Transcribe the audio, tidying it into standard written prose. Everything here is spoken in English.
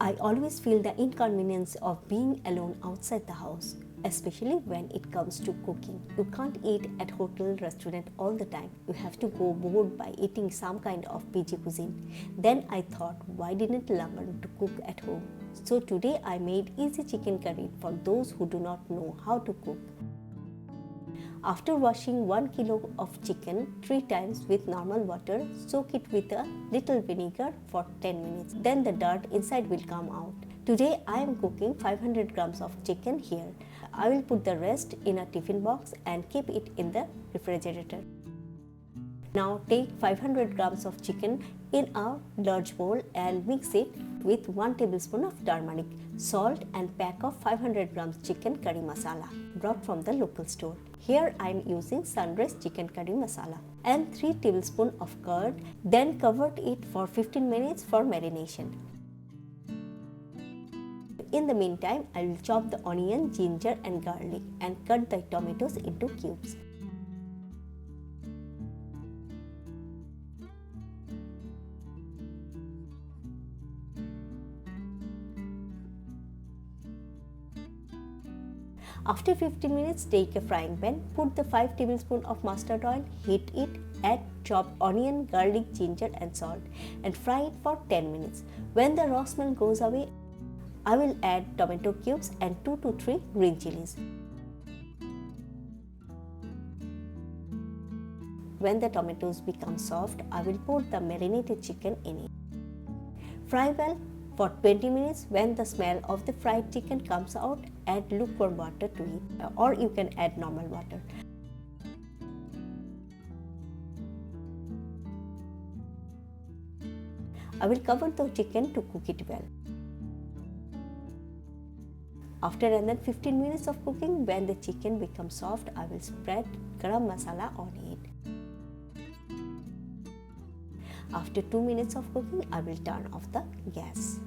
I always feel the inconvenience of being alone outside the house, especially when it comes to cooking. You can't eat at hotel restaurant all the time. You have to go bored by eating some kind of PG cuisine. Then I thought, why didn't learn to cook at home? So today I made easy chicken curry for those who do not know how to cook. After washing 1 kilo of chicken 3 times with normal water, soak it with a little vinegar for 10 minutes. Then the dirt inside will come out. Today I am cooking 500 grams of chicken here. I will put the rest in a tiffin box and keep it in the refrigerator. Now take 500 grams of chicken in a large bowl and mix it with 1 tablespoon of turmeric, salt and pack of 500 grams chicken curry masala brought from the local store. Here I am using Sunrise chicken curry masala and 3 tablespoons of curd, then covered it for 15 minutes for marination. In the meantime, I will chop the onion, ginger and garlic and cut the tomatoes into cubes. After 15 minutes, take a frying pan, put the 5 tablespoons of mustard oil, heat it, add chopped onion, garlic, ginger and salt and fry it for 10 minutes. When the raw smell goes away, I will add tomato cubes and 2 to 3 green chilies. When the tomatoes become soft, I will put the marinated chicken in it. Fry well for 20 minutes. When the smell of the fried chicken comes out, add lukewarm water to it, or you can add normal water. I will cover the chicken to cook it well. After another 15 minutes of cooking, when the chicken becomes soft, I will spread garam masala on it. After 2 minutes of cooking, I will turn off the gas.